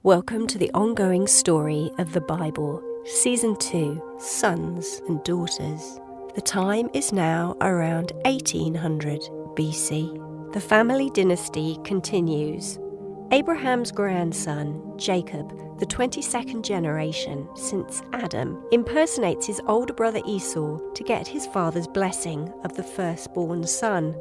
Welcome to the ongoing story of the Bible, Season 2, Sons and Daughters. The time is now around 1800 BC. The family dynasty continues. Abraham's grandson, Jacob, the 22nd generation since Adam, impersonates his older brother Esau to get his father's blessing of the firstborn son.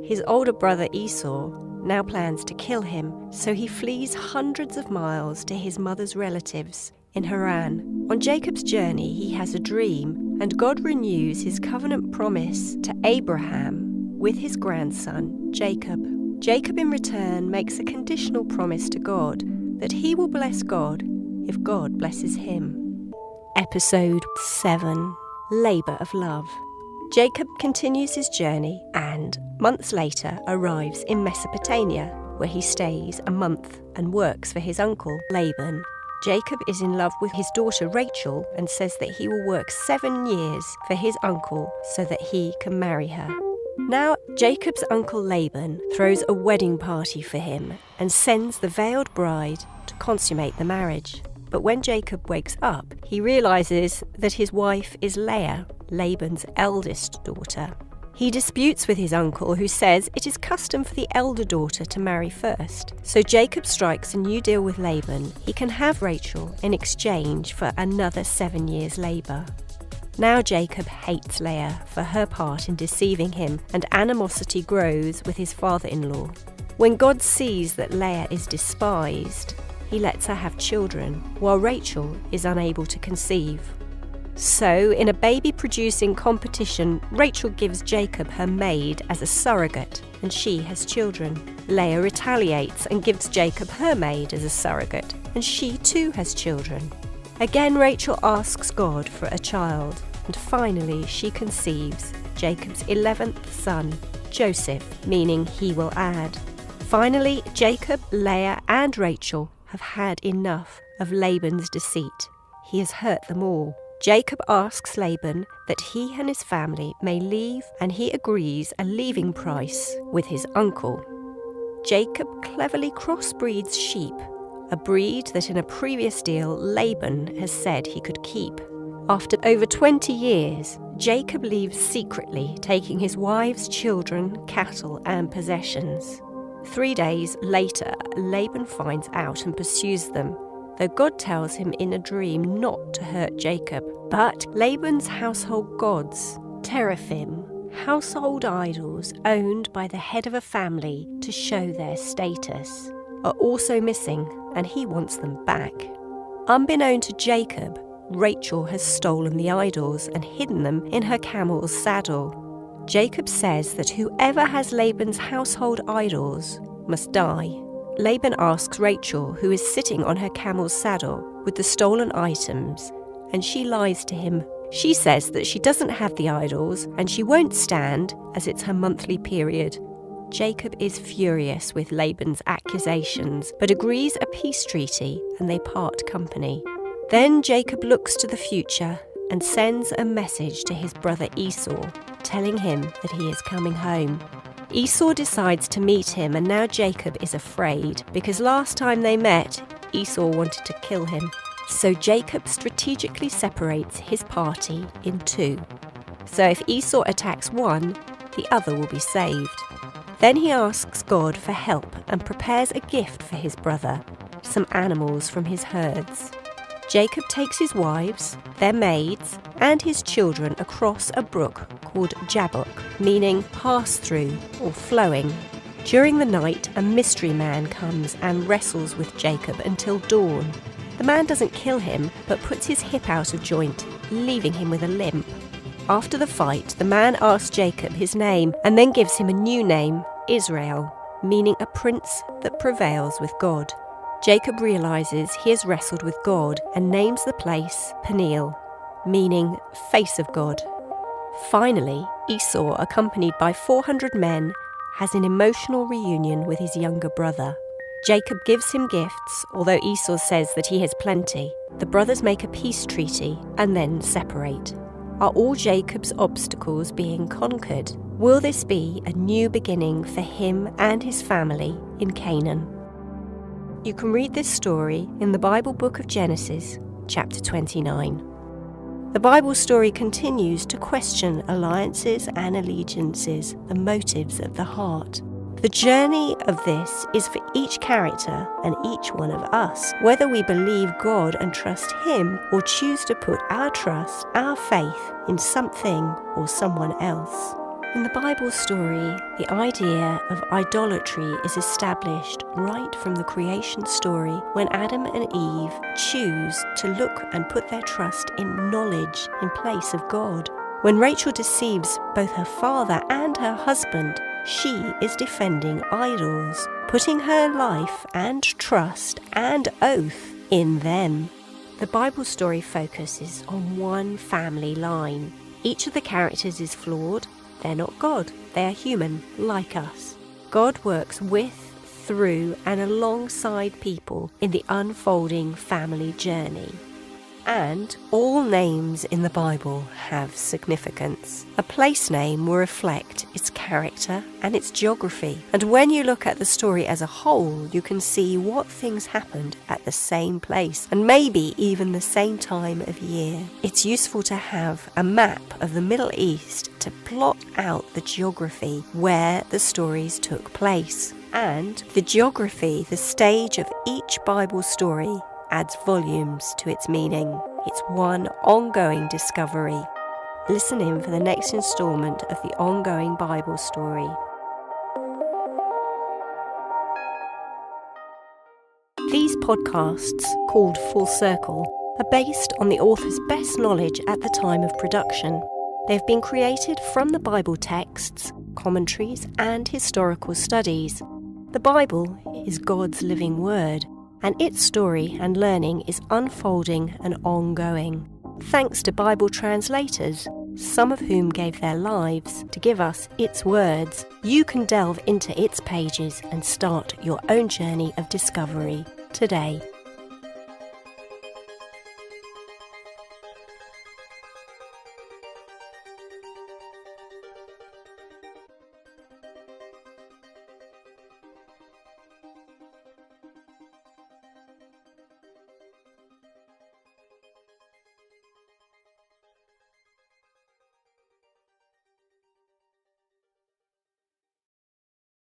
His older brother Esau now plans to kill him, so he flees hundreds of miles to his mother's relatives in Haran. On Jacob's journey, he has a dream, and God renews his covenant promise to Abraham with his grandson, Jacob. Jacob, in return, makes a conditional promise to God that he will bless God if God blesses him. Episode 7, Labour of Love. Jacob continues his journey and, months later, arrives in Mesopotamia, where he stays a month and works for his uncle, Laban. Jacob is in love with his daughter Rachel and says that he will work 7 years for his uncle so that he can marry her. Now, Jacob's uncle Laban throws a wedding party for him and sends the veiled bride to consummate the marriage. But when Jacob wakes up, he realizes that his wife is Leah, Laban's eldest daughter. He disputes with his uncle, who says it is custom for the elder daughter to marry first. So Jacob strikes a new deal with Laban. He can have Rachel in exchange for another 7 years' labour. Now Jacob hates Leah for her part in deceiving him, and animosity grows with his father-in-law. When God sees that Leah is despised, he lets her have children, while Rachel is unable to conceive. So, in a baby-producing competition, Rachel gives Jacob her maid as a surrogate, and she has children. Leah retaliates and gives Jacob her maid as a surrogate, and she too has children. Again, Rachel asks God for a child, and finally she conceives Jacob's 11th son, Joseph, meaning he will add. Finally, Jacob, Leah, and Rachel have had enough of Laban's deceit. He has hurt them all. Jacob asks Laban that he and his family may leave, and he agrees a leaving price with his uncle. Jacob cleverly crossbreeds sheep, a breed that in a previous deal Laban has said he could keep. After over 20 years, Jacob leaves secretly, taking his wives, children, cattle, and possessions. 3 days later, Laban finds out and pursues them, though God tells him in a dream not to hurt Jacob. But Laban's household gods, teraphim, household idols owned by the head of a family to show their status, are also missing, and he wants them back. Unbeknown to Jacob, Rachel has stolen the idols and hidden them in her camel's saddle. Jacob says that whoever has Laban's household idols must die. Laban asks Rachel, who is sitting on her camel's saddle with the stolen items, and she lies to him. She says that she doesn't have the idols and she won't stand as it's her monthly period. Jacob is furious with Laban's accusations, but agrees a peace treaty and they part company. Then Jacob looks to the future and sends a message to his brother Esau, telling him that he is coming home. Esau decides to meet him, and now Jacob is afraid because last time they met, Esau wanted to kill him. So Jacob strategically separates his party in two. So if Esau attacks one, the other will be saved. Then he asks God for help and prepares a gift for his brother, some animals from his herds. Jacob takes his wives, their maids, and his children across a brook called Jabbok, meaning pass-through or flowing. During the night, a mystery man comes and wrestles with Jacob until dawn. The man doesn't kill him, but puts his hip out of joint, leaving him with a limp. After the fight, the man asks Jacob his name and then gives him a new name, Israel, meaning a prince that prevails with God. Jacob realizes he has wrestled with God and names the place Peniel, meaning face of God. Finally, Esau, accompanied by 400 men, has an emotional reunion with his younger brother. Jacob gives him gifts, although Esau says that he has plenty. The brothers make a peace treaty and then separate. Are all Jacob's obstacles being conquered? Will this be a new beginning for him and his family in Canaan? You can read this story in the Bible book of Genesis, chapter 29. The Bible story continues to question alliances and allegiances, the motives of the heart. The journey of this is for each character and each one of us, whether we believe God and trust Him or choose to put our trust, our faith in something or someone else. In the Bible story, the idea of idolatry is established right from the creation story when Adam and Eve choose to look and put their trust in knowledge in place of God. When Rachel deceives both her father and her husband, she is defending idols, putting her life and trust and oath in them. The Bible story focuses on one family line. Each of the characters is flawed. They're not God. They are human, like us. God works with, through, and alongside people in the unfolding family journey. And all names in the Bible have significance. A place name will reflect its character and its geography. And when you look at the story as a whole, you can see what things happened at the same place and maybe even the same time of year. It's useful to have a map of the Middle East to plot out the geography where the stories took place. And the geography, the stage of each Bible story, adds volumes to its meaning. It's one ongoing discovery. Listen in for the next installment of the ongoing Bible story. These podcasts, called Full Circle, are based on the author's best knowledge at the time of production. They've been created from the Bible texts, commentaries, and historical studies. The Bible is God's living word, and its story and learning is unfolding and ongoing. Thanks to Bible translators, some of whom gave their lives to give us its words, you can delve into its pages and start your own journey of discovery today.